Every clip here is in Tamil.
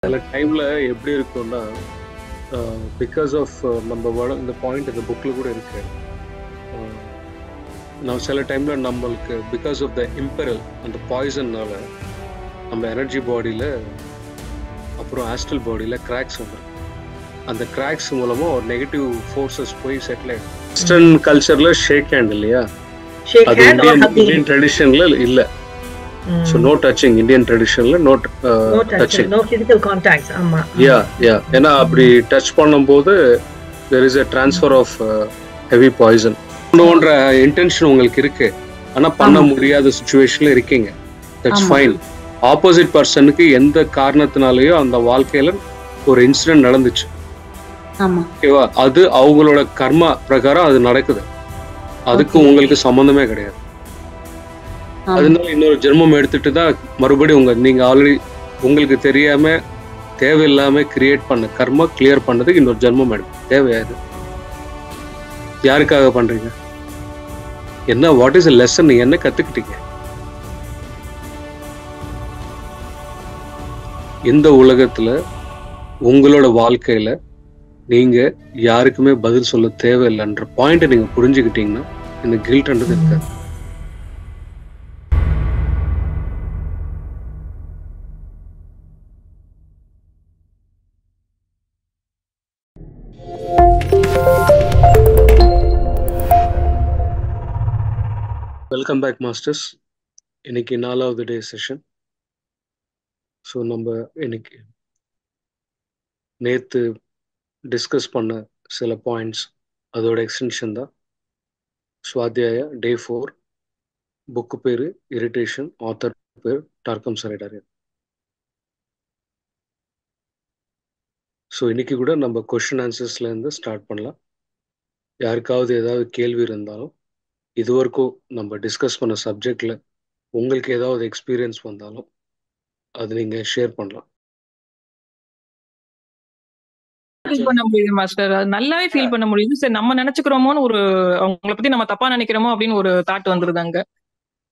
சில டைம்ல எப்படி இருக்கும்னா பிகாஸ் ஆஃப் நம்ம இந்த பாயிண்ட் இந்த புக்கில் கூட இருக்கு. நான் சில டைம்ல நம்மளுக்கு பிகாஸ் ஆஃப் த இம்பெரல் அந்த பாய்சன்னால நம்ம எனர்ஜி பாடியில் அப்புறம் ஆஸ்ட்ரல் பாடியில் கிராக்ஸ் வந்துடும். அந்த கிராக்ஸ் மூலமா ஒரு நெகட்டிவ் ஃபோர்ஸஸ் போய் செட்டில் ஆகிடும். வெஸ்டர்ன் கல்ச்சர்ல ஷேக் ஹேண்ட் இல்லையா, அது இந்தியன் ட்ரெடிஷன்ல இல்லை. So no touching, Indian traditionல no touching, no physical contacts. ஆமா. Yeah. ஏன்னா அப்படி டச் பண்ணும்போது there is a transfer of heavy poison. ஒன்ற இன்டென்ஷன் உங்களுக்கு இருக்கு, ஆனா பண்ண முடியாத சிச்சுவேஷன்ல இருக்கீங்க. That's fine. ஆப்போசிட் பர்சனுக்கு எந்த காரணத்தினாலயோ அந்த வாழ்க்கையில ஒரு இன்சிடென்ட் நடந்துச்சு. ஓகேவா, அது அவங்களோட கர்மா பிரகாரம் அது நடக்குது. அதுக்கு உங்களுக்கு சம்பந்தமே கிடையாது. அதனால இன்னொரு ஜென்மம் எடுத்துட்டு தான் மறுபடியும் நீங்க ஆல்ரெடி உங்களுக்கு தெரியாம தேவையில்லாம கிரியேட் பண்ண கர்மா கிளியர் பண்ணதுக்கு இன்னொரு ஜென்மம் எடுக்கும். தேவையாது. யாருக்காக பண்றீங்க? என்ன வாட் இஸ் லெசன்? நீங்க என்ன கத்துக்கிட்டீங்க? இந்த உலகத்துல உங்களோட வாழ்க்கையில நீங்க யாருக்குமே பதில் சொல்ல தேவையில்லைன்ற பாயிண்ட் நீங்க புரிஞ்சுக்கிட்டீங்கன்னா இந்த கில்ட்ன்றது இருக்காது. Welcome back masters. இன்னைக்கு 4வது டே செஷன். ஸோ நம்ம இன்னைக்கு நேற்று டிஸ்கஸ் பண்ண சில பாயிண்ட்ஸ் அதோட எக்ஸ்டென்ஷன் தான். சுவாத்தியாயா டே 4. புக்கு பேர் இரிட்டேஷன், ஆத்தர் பேர் டார்கம் சரைடாரியன். ஸோ இன்னைக்கு கூட நம்ம கொஷின் ஆன்சர்ஸ்லேருந்து ஸ்டார்ட் பண்ணலாம். யாருக்காவது ஏதாவது கேள்வி இருந்தாலும், இதுவரைக்கும் நம்ம டிஸ்கஸ் பண்ண சப்ஜெக்டில் உங்களுக்கு ஏதாவது எக்ஸ்பீரியன்ஸ் வந்தாலும் அது நீங்கள் ஷேர் பண்ணலாம். ஃபீல் பண்ண முடியுது மாஸ்டர், அது நல்லாவே ஃபீல் பண்ண முடியுது. சரி, நம்ம நினைச்சுக்கிறோமோன்னு ஒரு அவங்கள பத்தி நம்ம தப்பா நினைக்கிறோமோ அப்படின்னு ஒரு தாட் வந்துருது அங்க.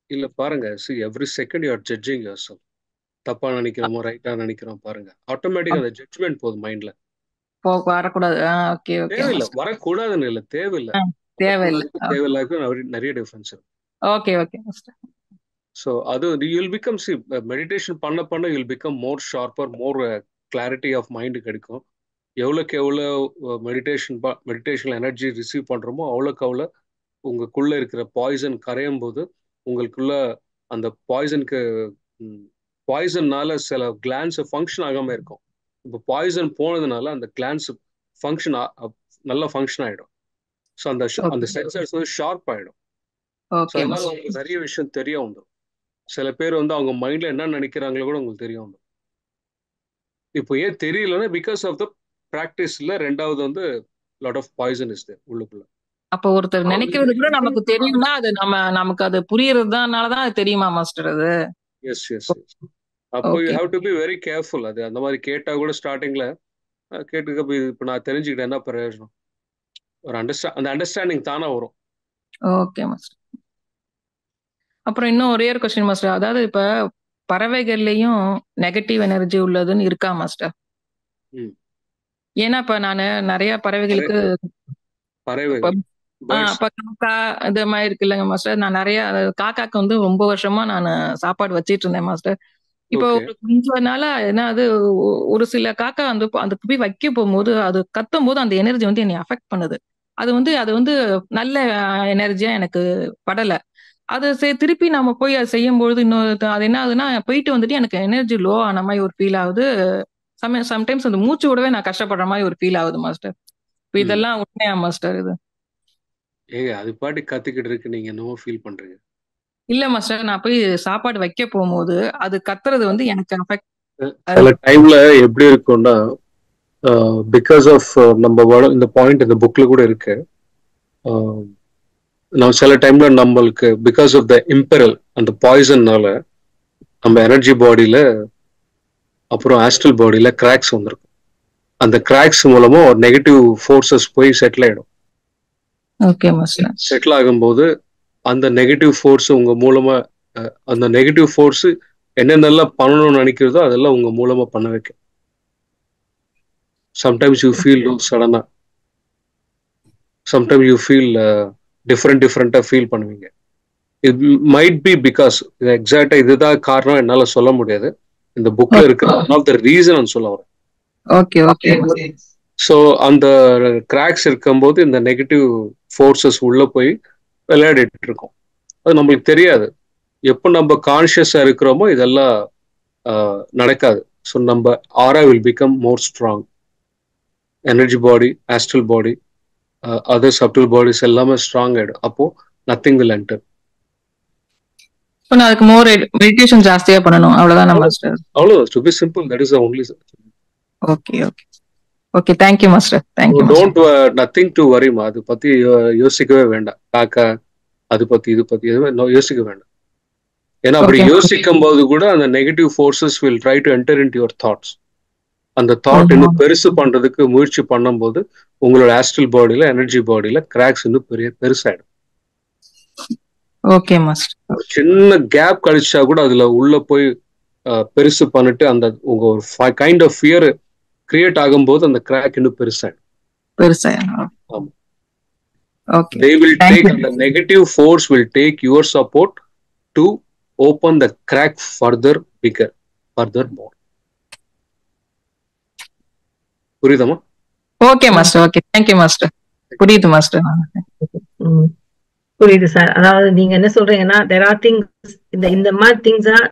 இல்ல பாருங்க, every second you are judging yourself. தப்பா நினைக்கிறோமோ ரைட்டா நினைக்கிறோம் பாருங்க, ஆட்டோமேட்டிக்கா அந்த ஜட்ஜ்மெண்ட் போகுது மைண்ட்ல. வரக்கூடாது. Okay okay. தேவையில்லை, வரக்கூடாதுன்னு இல்லை, தேவையில்லை. தேவையில்லை, நிறைய டிஃபரன்ஸ் இருக்கு. Okay okay master. ஸோ அது யூல் பிகம் மெடிடேஷன் பண்ண you'll become more sharper, more clarity of mind கிடைக்கும். எவ்வளோக்கு எவ்வளோ மெடிடேஷன் எனர்ஜி ரிசீவ் பண்ணுறோமோ அவ்வளோக்கு அவ்வளோ உங்களுக்குள்ளே இருக்கிற பாய்சன் கரையும் போது உங்களுக்குள்ள அந்த பாய்சன்னால சில கிளான்ஸ் ஃபங்க்ஷன் ஆகாமல் இருக்கும். இப்போ பாய்சன் போனதுனால அந்த கிளான்ஸ் ஃபங்க்ஷன் நல்லா ஃபங்க்ஷன் ஆகிடும். ஸோ அந்த சென்சர்ஸ் வந்து ஷார்ப் ஆகிடும். அதனால உங்களுக்கு நிறைய விஷயம் தெரிய வந்துடும். சில பேர் அவங்க மைண்டில் என்ன நினைக்கிறாங்களோ கூட உங்களுக்கு தெரிய வந்துடும். இப்போ ஏன் தெரியலன்னா பிகாஸ் ஆஃப் த பிராக்டிஸ்ல ரெண்டாவது lot of poison is there உள்ளுக்குள்ள. அப்ப ஒருத்தர் நினைக்கிறது கூட நமக்கு தெரியும்னா அது நமக்கு அது புரியறதுனாலதான் அது தெரியுமா மாஸ்டர்? அது எஸ். அப்போ you have to be very careful. அது அந்த மாதிரி கேட்டா கூட ஸ்டார்டிங்ல கேட்டுக்க இப்போ நான் தெரிஞ்சுக்கிட்டேன் என்ன பிரயோஜனம், ஒரு அந்த அண்டர்ஸ்டாண்டிங் தானே வரும். Okay master. அப்புறம் இன்னும் ஒரே ஒரு கொஸ்டின் மாஸ்டர், அதாவது இப்ப பறவைகள்லயும் நெகட்டிவ் எனர்ஜி உள்ளதுன்னு இருக்கா மாஸ்டர்? ஏன்னா இப்ப நானு நிறைய பறவைகளுக்கு காக்கா இது மாதிரி இருக்கு இல்லைங்க மாஸ்டர், நான் நிறைய காக்காக்கு ரொம்ப வருஷமா நான் சாப்பாடு வச்சிட்டு இருந்தேன் மாஸ்டர். இப்போ கொஞ்ச நாளா என்ன அது ஒரு சில காக்கா அந்த போய் வைக்க போகும்போது அது கத்தும் போது அந்த எனர்ஜி என்னை அஃபெக்ட் பண்ணுது. அது நல்ல எனர்ஜியா எனக்கு படல. அது திருப்பி நம்ம போய் அதை செய்யும் பொழுது அது என்ன ஆகுதுன்னா போயிட்டு வந்துட்டு எனக்கு எனர்ஜி லோ ஆன மாதிரி ஒரு ஃபீல் ஆகுது. சம்டைம்ஸ் அந்த மூச்சு விடவே நான் கஷ்டப்படுற மாதிரி ஒரு ஃபீல் ஆகுது மாஸ்டர். இப்போ இதெல்லாம் உண்மையா மாஸ்டர்? இது அது பாட்டு கத்துக்கிட்டு இருக்கு, நீங்க என்னவோ ஃபீல் பண்றீங்க. இல்ல மாஸ்டர், நான் போய் சாப்பாடு வைக்க போகும்போது அது கத்துறது எனக்கு அஃபெக்ட். சில டைம்ல எப்படி இருக்கும்னா பிகாஸ் ஆஃப் நம்ம இந்த பாயிண்ட் இந்த புக்ல கூட இருக்கு. நான் சில டைம்ல நம்மளுக்கு பிகாஸ் ஆஃப் த இம்பெரல் அந்த பாய்சன்னால நம்ம எனர்ஜி பாடியில அப்புறம் ஆஸ்ட்ரல் பாடியில கிராக்ஸ் வந்திருக்கும். அந்த கிராக்ஸ் மூலமா ஒரு நெகட்டிவ் ஃபோர்ஸஸ் போய் செட்டில் ஆயிடும். Okay master. செட்டில் ஆகும்போது அந்த நெகட்டிவ் ஃபோர்ஸ் உங்க மூலமா அந்த நெகட்டிவ் ஃபோர்ஸ் என்னென்னலாம் பண்ணணும்னு நினைக்கிறதோ அதெல்லாம் உங்க மூலமா பண்ண வைக்கும். சம்டைம்ஸ் யூ ஃபீல் லோ சடனா, சம்டைம்ஸ் யூ ஃபீல் டிஃப்ரெண்டா ஃபீல் பண்ணுவீங்க. இட் மைட் பி பிகாஸ் இது எக்ஸாக்டா இதுதான் காரணம் என்னால சொல்ல முடியாது. இந்த புக்ல இருக்கிற ஒன் ஆஃப் த ரீசன் சொல்ல வரேன். Okay okay. ஸோ அந்த கிராக்ஸ் இருக்கும்போது இந்த நெகட்டிவ் ஃபோர்ஸஸ் உள்ள போய் விளையாடிட்டு இருக்கோம். அது நம்மளுக்கு தெரியாது. எப்போ நம்ம கான்ஷியஸா இருக்கிறோமோ இதெல்லாம் நடக்காது. ஸோ நம்ம ஆரா will become more strong. Energy body, astral body, other சப்டில் bodies எல்லாமே ஸ்ட்ராங் ஆயிடும். அப்போ நத்திங் வில் என்டர். அதுக்கு மோர் மெடிடேஷன் ஜாஸ்தியா பண்ணணும், அவ்வளவுதான் மாஸ்டர். அவ்வளவுதான். To be simple, that is the only. Okay okay okay. Thank you master. Thank you. Don't nothing to worry மா. அது பத்தி யோசிக்கவே வேண்டாம். காக்கா அது பத்தி இது பத்தி எதுவும் யோசிக்க வேண்டாம். ஏன்னா அப்படி யோசிக்கும் போது கூட அந்த negative forces will try to enter into your thoughts. அந்த தாட் இன்னும் பெருசு பண்றதுக்கு முயற்சி பண்ணும்போது உங்களோட ஆஸ்ட்ரல் பாடியில, எனர்ஜி பாடியில கிராக்ஸ் இன்னும் பெருசாயிடும். Okay master. சின்ன கேப் கழிச்சா கூட அதுல உள்ள போய் பெருசு பண்ணிட்டு அந்த உங்க ஒரு கைண்ட் ஆஃப் ஃபியர் கிரியேட் ஆகும்போது அந்த கிராக் இன்னும் பெருசாயிடும். ஆமா. Okay. They will take the negative force will take your support to open the crack further more. புரியுதமா? Okay master. Okay, thank you master. புரியுது மாஸ்டர். புரியுது சார். அதாவது நீங்க என்ன சொல்றீங்கன்னா there are things, இந்த மாதிரி things are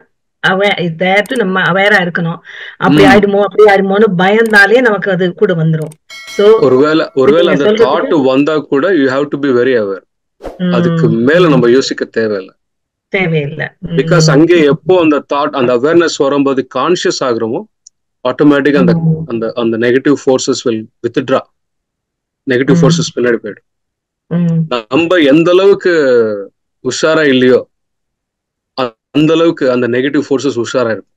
aware நம்ம அவேரா இருக்கணும். அப்படி ஆயிடுமோன்னு பயந்தாலே நமக்கு அது கூட வந்துரும். சோ ஒருவேளை அந்த தாட் வந்தா கூட you have to be very aware. அதுக்கு மேல நம்ம யோசிக்க தேவையில்லை. பிகாஸ் அங்கே எப்போ அந்த தாட், அந்த அவேர்னஸ் வரும்போது கான்ஷியஸ் ஆகுறோமோ ஆட்டோமேட்டிக்கா அந்த அந்த negative forces will withdraw. Negative forces பின்னாடி போயிடும். நம்ம எந்த அளவுக்கு உஷாரா இல்லையோ அந்த அளவுக்கு அந்த நெகட்டிவ் ஃபோர்ஸஸ் உஷாரா இருக்கும்.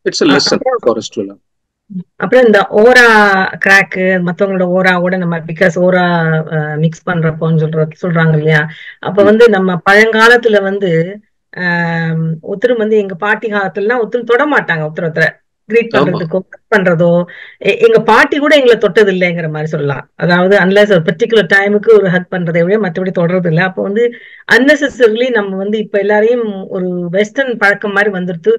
It's a lesson for us to learn. அப்புறம் இந்த ஓரா கிராக், மத்தவங்களோட ஓராவோட நம்ம பிகாஸ் ஓரா மிக்ஸ் பண்றப்போன்னு சொல்றாங்க இல்லையா? அப்ப நம்ம பழங்காலத்துல ஒருத்தரும் எங்க பாட்டி காலத்துலலாம் ஒருத்தரும் தொட மாட்டாங்க. ஒருத்தர கிரீட் பண்றதுக்கோ பண்றதோ எங்க பாட்டி கூட எங்களை தொட்டது இல்லைங்கிற மாதிரி சொல்லலாம். அதாவது அன்லஸ் ஒரு பர்டிகுலர் டைமுக்கு ஒரு ஹக் பண்றதை விட மற்றபடி தொடர்றது இல்லை. அப்போ அன்னெசரிலி நம்ம இப்ப எல்லாரையும் ஒரு வெஸ்டர்ன் பழக்கம் மாதிரி வந்துடுத்து.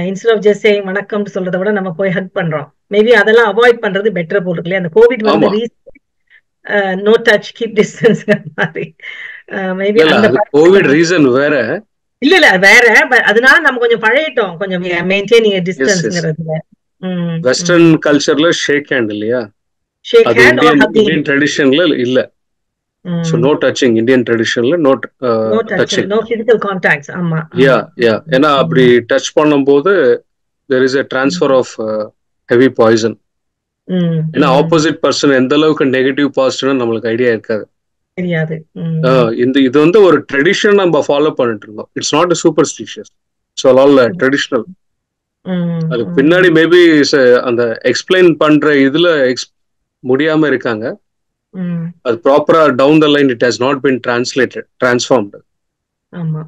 இன்ஸ்டெட் ஆஃப் ஜஸ்ட் சேயிங் வணக்கம்னு சொல்றதை விட நம்ம போய் ஹக் பண்றோம். மேபி அதெல்லாம் அவாய்ட் பண்றது பெட்டர் போல இருக்கு. அந்த covid no touch keep distance மாதிரி மேபி அந்த கோவிட் ரீசன் வேற இல்ல வேற. அதனால நம்ம கொஞ்சம் பழகிட்டோம், கொஞ்சம் மெயின்டைனிங் டிஸ்டன்ஸ்ங்கிறதுல. வெஸ்டர்ன் கல்ச்சர்ல ஷேக் ஹேண்ட் இல்லையா? அது இந்தியன் ட்ரெடிஷன்ல இல்ல. So no touching. இந்தியன் ட்ரெடிஷன்ல no touching, no physical contacts. ஆமா. யா ஏன்னா அப்படி டச் பண்ணும்போது there is a transfer of heavy poison. ஏன்னா ஆப்போசிட் பர்சன் எந்த அளவுக்கு நெகட்டிவ் பாசிட்டிவ்னு நம்மளுக்கு ஐடியா இருக்காது. இது ஒரு ட்ரெடிஷன் நம்ம ஃபாலோ பண்ணிட்டு இருக்கோம். It's not superstitious. It's all traditional. அது பின்னாடி மேபி அந்த எக்ஸ்பிளைன் பண்ற இதுல முடியாம இருக்காங்க. அது ப்ராப்பரா down the line it has not been transformed. ஆமா.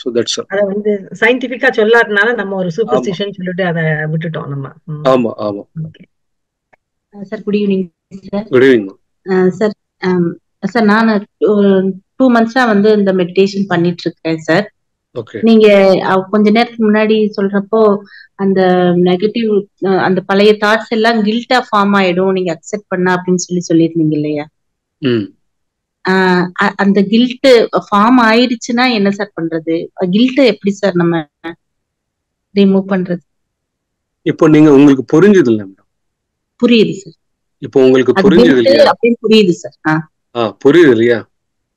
சோ தட்ஸ் அத சயின்டிஃபிக்கா சொல்லாதனால நம்ம ஒரு சூப்பர்ஸ்டிஷன் சொல்லிட்டு அத விட்டுட்டோம் நம்ம. ஆமா ஆமா. Sir good evening sir. Good evening sir. Sir நான் 2 months இந்த மெடிடேஷன் பண்ணிட்டு இருக்கேன் சார். நீங்க கொஞ்ச நேரத்துக்கு முன்னாடி சொல்றப்போ அந்த நெகட்டிவ் அந்த பழைய தாட்ஸ் எல்லாம் கில்ட்டா ஃபார்ம் ஆயிடும் நீங்க அக்செப்ட் பண்ணா அப்படின்னு சொல்லியிருந்தீங்க இல்லையா? அந்த கில்ட் ஃபார்ம் ஆயிடுச்சுன்னா என்ன சார் பண்றது? கில்ட் எப்படி சார் நம்ம ரிமூவ் பண்றது? இப்போ நீங்க உங்களுக்கு புரிஞ்சது இல்ல? புரியுது சார். இப்போ உங்களுக்கு புரிஞ்சது இல்லையா? அப்படின்னு புரியுது சார். புரியுது இல்லையா?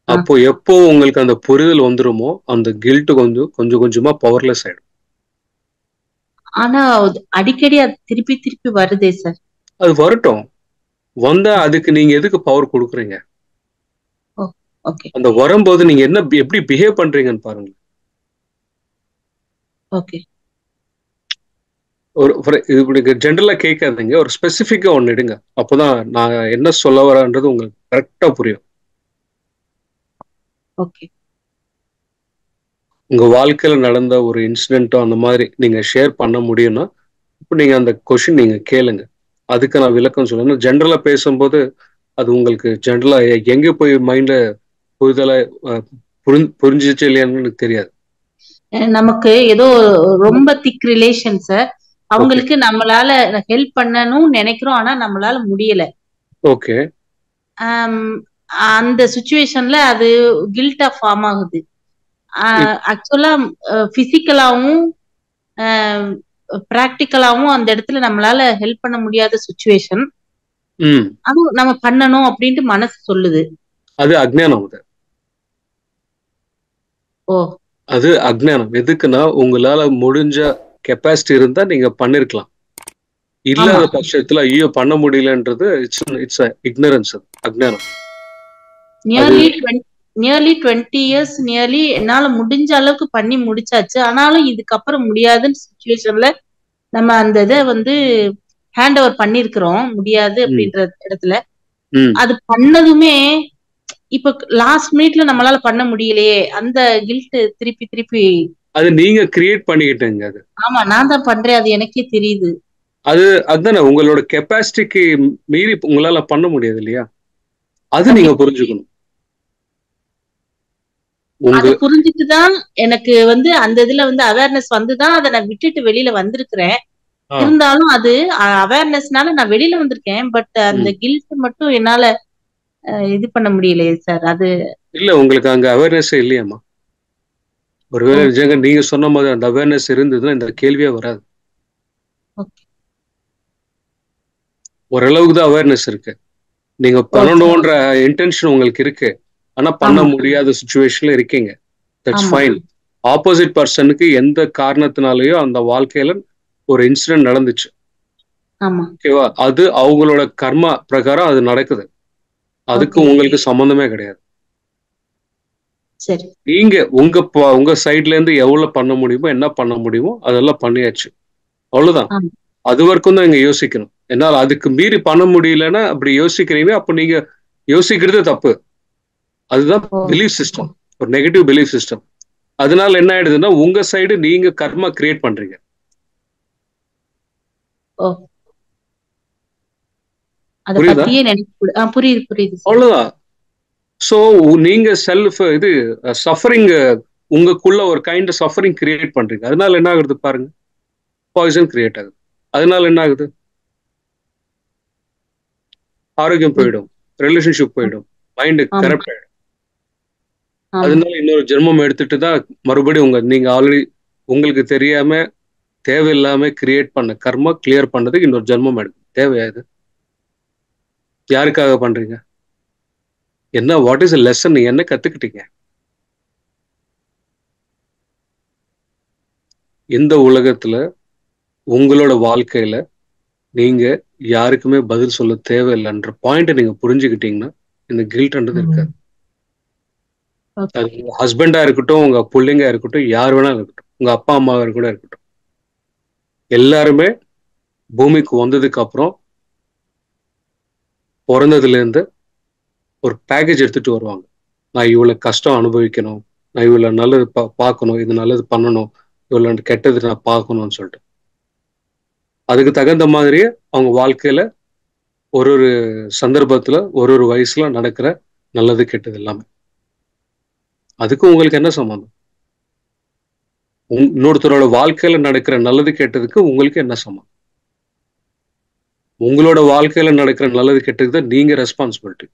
அப்போ எப்போ உங்களுக்கு அந்த புரிதல் வந்துருமோ அந்த கில்ட் கொஞ்சம் கொஞ்சமா பவர்லெஸ் ஆயிடும். ஆனா அடிக்கடி அது திருப்பி திருப்பி வருதே சார். அது வரட்டும். வந்தா அதுக்கு நீங்க எதுக்கு பவர் கொடுக்குறீங்க? அந்த வரும்போது நீங்க எப்படி பிஹேவ் பண்றீங்கன்னு பாருங்க. ஒரு ஜென்ரலா கேட்காதீங்க, ஒரு ஸ்பெசிபிக்கா ஒண்ணு எடுங்க. அப்பதான் நான் என்ன சொல்ல வரேன்றது உங்களுக்கு கரெக்டா புரியும். உங்க வாழ்க்கையில நடந்த ஒரு இன்சிடென்ட்டோ அந்த மாதிரி நீங்க ஷேர் பண்ண முடியும்னா இப்போ நீங்க அந்த கொஸ்டின் நீங்க கேளுங்க, அதுக்கு நான் விளக்கம் சொல்லணும். ஜென்ரலா பேசும்போது அது உங்களுக்கு ஜென்ரலா எங்க போய் மைண்ட்ல புரிதலை புரிஞ்சிச்சு இல்லையான்னு எனக்கு தெரியாது. நமக்கு ஏதோ ரொம்ப திக் ரிலேஷன் சார். அவங்களுக்கு நம்மளால ஹெல்ப் பண்ணணும்னு நினைக்கிறோம், ஆனா நம்மளால முடியல. ஓகே. அந்த சுச்சுவேஷன்ல அது கில்ட்டா ஃபார்ம் ஆகுது. ஆக்சுவலா பிசிக்கலாவும் பிராக்டிக்கலாவும் அந்த இடத்துல நம்மளால ஹெல்ப் பண்ண முடியாத சுச்சுவேஷன். அதுவும் நம்ம பண்ணணும் அப்படின்ட்டு மனசு சொல்லுது. அது அஜ்ஞானம். அது அஜ்ஞானம். எதுக்குன்னா உங்களால முடிஞ்ச கெப்பாசிட்டி இருந்தா நீங்க பண்ணிருக்கலாம். இல்லாத பட்சத்துல ஐயோ பண்ண முடியலன்றது இட்ஸ் இக்னரன்ஸ், அஜ்ஞானம். நியர்லி 20 years நியர்லி என்னால முடிஞ்ச அளவுக்கு பண்ணி முடிச்சாச்சு. ஆனாலும் இதுக்கப்புறம் முடியாதுன்னு சிச்சுவேஷன்ல நம்ம அந்த இதை வந்து ஹேண்ட் ஓவர் பண்ணிருக்கிறோம், முடியாது அப்படின்ற இடத்துல. அது பண்ணதுமே இப்ப லாஸ்ட் மினிட்ல நம்மளால பண்ண முடியலையே, அந்த கில்ட் திருப்பி திருப்பி அது நீங்க கிரியேட் பண்ணிக்கிட்டீங்க. அது ஆமா, நான் தான் பண்றேன், அது எனக்கே தெரியுது. அதுதானே உங்களோட கெப்பாசிட்டிக்கு மீறி உங்களால பண்ண முடியாது இல்லையா? அது நீங்க புரிஞ்சுக்கணும். அது புரிஞ்சுட்டுதான் எனக்கு வந்து அந்த இதுல வந்து அவேர்னஸ் வந்துதான் அதை நான் விட்டுட்டு வெளியில வந்திருக்கிறேன். இருந்தாலும் அது அவேர்னஸ்னால நான் வெளியில வந்திருக்கேன். பட் அந்த கில்ட் மட்டும் என்னால இது பண்ண முடியலையே சார். அது இல்ல, உங்களுக்கு அங்க அவேர்னஸ் இல்லையாமா? ஒருவேளை விஜயங்க நீங்க சொன்ன மாதிரி அந்த அவேர்னஸ் இருந்ததுன்னா இந்த கேள்வியே வராது. ஓரளவுக்கு தான் அவேர்னஸ் இருக்கு. நீங்க பண்ணணும்ன்ற இன்டென்ஷன் உங்களுக்கு இருக்கு, ஆனா பண்ண முடியாத சிச்சுவேஷன்ல இருக்கீங்க. That's fine. ஆப்போசிட் பர்சனுக்கு எந்த காரணத்தினாலயோ அந்த வாழ்க்கையில ஒரு இன்சிடென்ட் நடந்துச்சு, ஓகேவா? அது அவங்களோட கர்மா பிரகாரம் அது நடக்குது. அதுக்கு உங்களுக்கு சம்பந்தமே கிடையாது. நீங்க உங்க சைட்ல இருந்து எவ்வளவு பண்ண முடியுமோ, என்ன பண்ண முடியுமோ அதெல்லாம் பண்ணியாச்சு, அவ்வளவுதான். அது வரைக்கும் தான் இங்க யோசிக்கணும். என்னால் அதுக்கு மீறி பண்ண முடியலன்னா அப்படி யோசிக்கிறீங்க, அப்ப நீங்க யோசிக்கிறது தப்பு. அதுதான் பிலீஃப் சிஸ்டம், ஒரு நெகட்டிவ் பிலீஃப் சிஸ்டம். அதனால என்ன ஆயிடுதுன்னா உங்க சைடு நீங்க கர்மா கிரியேட் பண்றீங்க. அவ்வளவுதான். சோ நீங்க செல்ஃப் இது சஃபரிங், உங்களுக்குள்ள ஒரு கைண்ட் சஃபரிங் கிரியேட் பண்றீங்க. அதனால என்ன ஆகுது பாருங்க, பாய்சன் கிரியேட் ஆகுது. அதனால என்ன ஆகுது, ஆரோக்கியம் போயிடும், ரிலேஷன்ஷிப் போயிடும், மைண்ட் கரப்ட் ஆயிடும். அதனால இன்னொரு ஜென்மம் எடுத்துட்டு தான் மறுபடியும் நீங்க ஆல்ரெடி உங்களுக்கு தெரியாம தேவையில்லாம கிரியேட் பண்ண கர்மா கிளியர் பண்ணதுக்கு இன்னொரு ஜென்மம் எடுக்கும். தேவையாது. யாருக்காக பண்றீங்க? என்ன, வாட் இஸ் லெசன்? நீங்க என்ன கத்துக்கிட்டீங்க? இந்த உலகத்துல உங்களோட வாழ்க்கையில நீங்க யாருக்குமே பதில் சொல்ல தேவையில்லைன்ற பாயிண்ட் நீங்க புரிஞ்சுக்கிட்டீங்கன்னா இந்த கில்ட்ன்றது இருக்காது. அது ஹஸ்பண்டா இருக்கட்டும், உங்க பிள்ளைங்க இருக்கட்டும், யார் வேணாலும் இருக்கட்டும், உங்க அப்பா அம்மாவா கூட இருக்கட்டும், எல்லாருமே பூமிக்கு வந்ததுக்கு அப்புறம் பிறந்ததுல இருந்து ஒரு பேக்கேஜ் எடுத்துட்டு வருவாங்க. நான் இவ்வளவு கஷ்டம் அனுபவிக்கணும், நான் இவ்வளவு நல்லது பார்க்கணும், இது நல்லது பண்ணணும், இவ்வளவு கெட்டது நான் பார்க்கணும்னு சொல்லிட்டு அதுக்கு தகுந்த மாதிரியே அவங்க வாழ்க்கையில ஒரு ஒரு சந்தர்ப்பத்துல ஒரு ஒரு வயசுல நடக்கிற நல்லது கெட்டது எல்லாமே. அதுக்கு உங்களுக்கு என்ன சம்பந்தம்? இன்னொருத்தரோட வாழ்க்கையில நடக்கிற நல்லது கெட்டதுக்கு உங்களுக்கு என்ன சம்பந்தம்? உங்களோட வாழ்க்கையில நடக்கிற நல்லது கெட்டதுக்கு தான் நீங்க ரெஸ்பான்சிபிலிட்டி.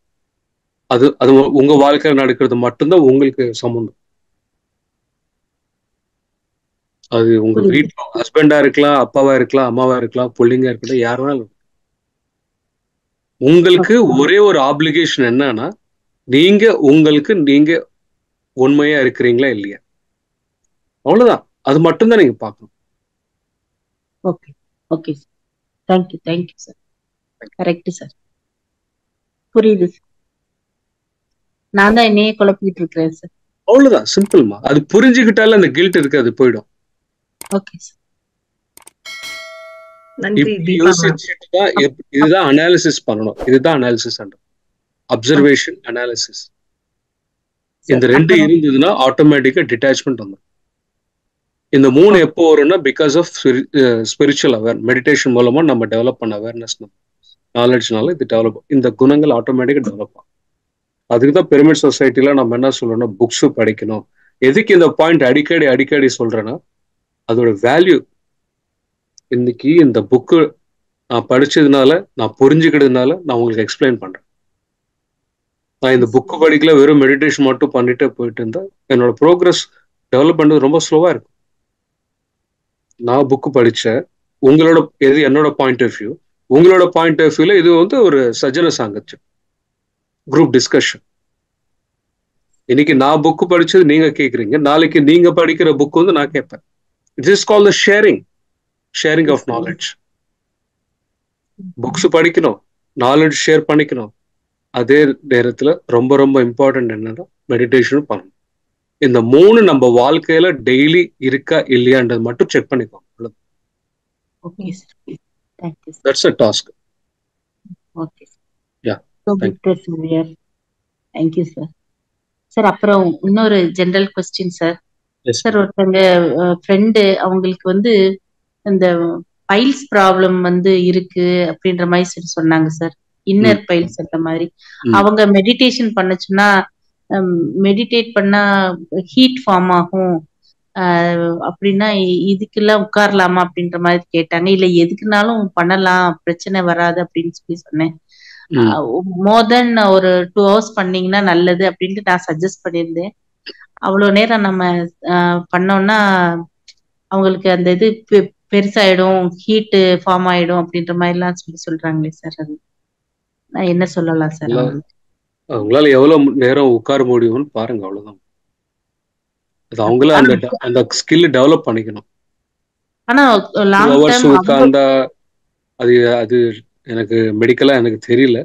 அது அது உங்க வாழ்க்கையில நடக்கிறது மட்டும்தான் உங்களுக்கு சம்பந்தம். அது உங்க வீட்டு ஹஸ்பண்டா இருக்கலாம், அப்பாவா இருக்கலாம், அம்மாவா இருக்கலாம், பிள்ளைங்க இருக்கட்டும், யார் வேணாலும். உங்களுக்கு ஒரே ஒரு ஆப்ளிகேஷன் என்னன்னா, நீங்க உங்களுக்கு நீங்க உண்மையா இருக்கிறீங்களா இல்லையா, அவ்வளவுதான். அது மட்டும்தான் நீங்க பார்க்கணும். Okay okay, thank you thank you sir. Correct sir, புரியுது. நான் தான் என்னையே குழப்பிட்டு இருக்கிறேன் சார். அவ்வளவுதான், சிம்பிள்மா. அது புரிஞ்சுக்கிட்டால அந்த கில்ட் இருக்கு, அது போயிடும். ஓகே சார், நன்றி தீபா. இதுதான் அனாலிசிஸ் பண்ணணும். இதுதான் அனாலிசிஸ், அப்சர்வேஷன், அனாலிசிஸ். இந்த ரெண்டு இருந்ததுன்னா ஆட்டோமேட்டிக்கா டிட்டாச்மெண்ட் வந்துடும். இந்த 3 எப்போ வரும்னா பிகாஸ் ஆஃப் ஸ்பிரிச்சுவல் மெடிடேஷன் மூலமா நம்ம டெவலப் பண்ண அவேர்னஸ் நாலேஜ்னால இது டெவலப், இந்த குணங்கள் ஆட்டோமேட்டிக்காக டெவலப் ஆகும். அதுக்கு தான் பிரமிட் சொசைட்டில நம்ம என்ன சொல்றோம்னா புக்ஸ் படிக்கணும். எதுக்கு இந்த பாயிண்ட் அடிக்கடி சொல்றேன்னா, அதோட வேல்யூ இன்னைக்கு இந்த புக்கு நான் படிச்சதுனால, நான் புரிஞ்சுக்கிறதுனால நான் உங்களுக்கு எக்ஸ்பிளைன் பண்றேன். நான் இந்த புக்கு படிக்கல, வெறும் மெடிடேஷன் மட்டும் பண்ணிட்டு போயிட்டு இருந்தா என்னோட ப்ரோக்ரஸ் டெவலப் பண்ணுறது ரொம்ப ஸ்லோவா இருக்கும். நான் புக்கு படிச்சேன், உங்களோட எது என்னோட பாயிண்ட் ஆஃப் வியூ, உங்களோட பாயிண்ட் ஆஃப் வியூல இது வந்து ஒரு சஜன சாங்கத்தியம், குரூப் டிஸ்கஷன். இன்னைக்கு நான் புக்கு படிச்சது நீங்க கேட்குறீங்க, நாளைக்கு நீங்க படிக்கிற புக் வந்து நான் கேட்பேன். It is called the sharing of knowledge. Books படிக்கணும், நாலேஜ் ஷேர் பண்ணிக்கணும். அதே நேரத்துல ரொம்ப ரொம்ப இம்பார்ட்டன்ட் என்னன்னா மெடிடேஷனும் பண்ணணும். இந்த 3 நம்ம வாழ்க்கையில டெய்லி இருக்கா இல்லையான்றது மட்டும் செக் பண்ணிக்கோங்க. Okay sir. Thank you. That's a task. Okay. Yeah. So Thank good, sir. Thank you, sir. Sir அப்புறம் இன்னொரு ஜெனரல் கொஸ்டின் சார். சார் ஒருத்தங்க ஃப்ரெண்டு, அவங்களுக்கு வந்து இந்த பைல்ஸ் ப்ராப்ளம் வந்து இருக்கு அப்படின்ற மாதிரி சொன்னாங்க சார். இன்னர் பைல்ஸ் அந்த மாதிரி. அவங்க மெடிடேஷன் பண்ணுச்சுன்னா, மெடிடேட் பண்ணா ஹீட் ஃபார்ம் ஆகும் அப்படின்னா இதுக்கெல்லாம் உட்காரலாமா அப்படின்ற மாதிரி கேட்டாங்க. இல்ல எதுக்குனாலும் பண்ணலாம், பிரச்சனை வராது அப்படின்னு சொல்லி சொன்னேன். மோர் தென் ஒரு 2 hours பண்ணீங்கன்னா நல்லது அப்படின்ட்டு நான் சஜஸ்ட் பண்ணியிருந்தேன். அவ்வளவு நேரம் நம்ம பண்ணோம்னா அவங்களுக்கு அந்த இது பெருசாயிடும், ஹீட் ஃபார்ம் ஆயிடும் அப்படின்ற மாதிரி எல்லாம் சொல்றாங்களே சார். அது நான் என்ன சொல்லலாம் சார்? அவங்களால எவ்வளவு நேரம் உட்கார முடியும்னு பாருங்க, அவ்வளவுதான். அது அவங்கள அந்த ஸ்கில் டெவலப் பண்ணிக்கணும். ஆனா லாங் டைம் உட்கார்ந்தா அது எனக்கு மெடிக்கலா எனக்கு தெரியல.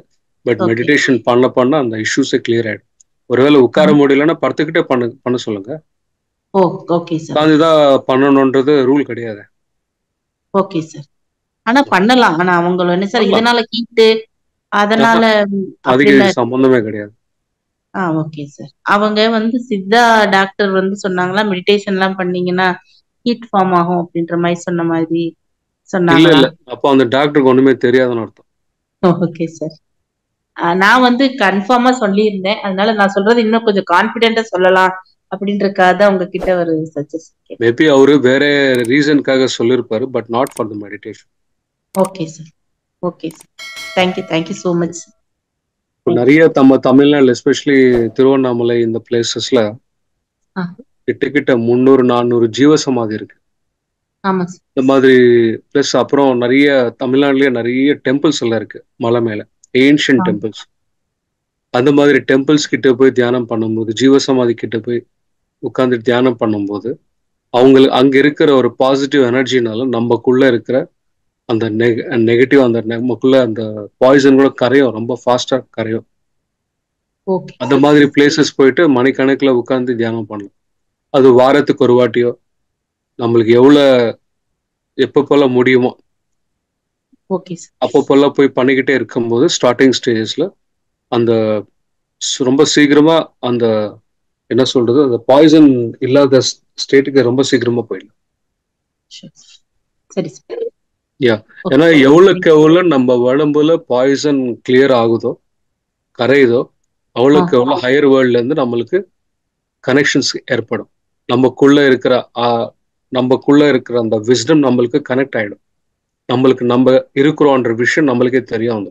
பட் மெடிடேஷன் பண்ண அந்த இஷ்யூஸே கிளியர் ஆயிடும். ஒருவேளை உட்கார முடியலன்னா படுத்துக்கிட்டே பண்ண சொல்லுங்க. Okay sir. உட்கார்ந்துதான் பண்ணணும்ன்றது ரூல் கிடையாது. Okay sir. ஆனா பண்ணலாம். ஆனா அவங்க என்ன சார் இதனால ஹீட், அதனால அதுக்கு சம்பந்தமே கிடையாது. Okay sir. அவங்க வந்து சித்தா டாக்டர் வந்து சொன்னாங்களா மெடிடேஷன் எல்லாம் பண்ணீங்கன்னா ஹீட் ஃபார்ம் ஆகும் அப்படின்ற மாதிரி சொன்ன மாதிரி சொன்னாங்க. இல்ல அப்போ அந்த டாக்டருக்கு ஒண்ணுமே தெரியாதுன்னு அர்த்தம். Okay sir. நான் வந்து கன்ஃபார்மா சொல்லியிருந்தேன். அதனால நான் சொல்றது இன்னும் கொஞ்சம் கான்பிடென்ட்டா சொல்லலாம் அப்படின்றதுக்காக உங்ககிட்ட ஒரு சஜஷன். மேபி அவரு வேற ரீசனுக்காக சொல்லிருப்பாரு, but not for the meditation. Okay sir. Okay sir. Thank you so much. நிறைய தமிழ்நாடு எஸ்பெஷலி திருவண்ணாமலை இந்த பிளேசஸ்ல கிட்ட 300-400 ஜீவசமாதி இருக்கு. இந்த மாதிரி பிளஸ் அப்புறம் நிறைய தமிழ்நாடுலயே நிறைய டெம்பிள்ஸ் எல்லாம் இருக்கு மலை மேல, ஏன்ஷியன்ட் டெம்பிள்ஸ். அந்த மாதிரி டெம்பிள்ஸ் கிட்ட போய் தியானம் பண்ணும்போது, ஜீவசமாதி கிட்ட போய் உட்கார்ந்து தியானம் பண்ணும்போது அவங்களுக்கு அங்க இருக்கிற ஒரு பாசிட்டிவ் எனர்ஜினால நமக்குள்ள இருக்கிற அந்த நெகட்டிவ், அந்த நமக்குள்ள அந்த பாய்சன் கூட கரையும், ரொம்ப ஃபாஸ்டா கரையும். அந்த மாதிரி பிளேசஸ் போயிட்டு மணிக்கணக்கில் உட்கார்ந்து தியானம் பண்ணலாம். அது வாரத்துக்கு ஒரு வாட்டியோ நம்மளுக்கு எப்பப்போல்லாம் முடியுமோ அப்பப்போல்லாம் போய் பண்ணிக்கிட்டே இருக்கும்போது ஸ்டார்டிங் ஸ்டேஜஸ்ல அந்த ரொம்ப சீக்கிரமா அந்த என்ன சொல்றது, அந்த பாய்சன் இல்லாத ஸ்டேட்டுக்கு ரொம்ப சீக்கிரமா போயிடலாம். ஏன்னா எவ்வளவுக்கு எவ்வளவு நம்ம உடம்புல பாய்சன் கிளியர் ஆகுதோ, கரையுதோ, அவ்வளவுக்கு எவ்வளவு ஹையர் வேர்ல்ட்ல இருந்து நம்மளுக்கு கனெக்ஷன்ஸ் ஏற்படும். நமக்குள்ள இருக்கிற அந்த விஸ்டம் நம்மளுக்கு கனெக்ட் ஆயிடும். நம்மளுக்கு நம்ம இருக்கிறோன்ற விஷயம் நம்மளுக்கே தெரியும்.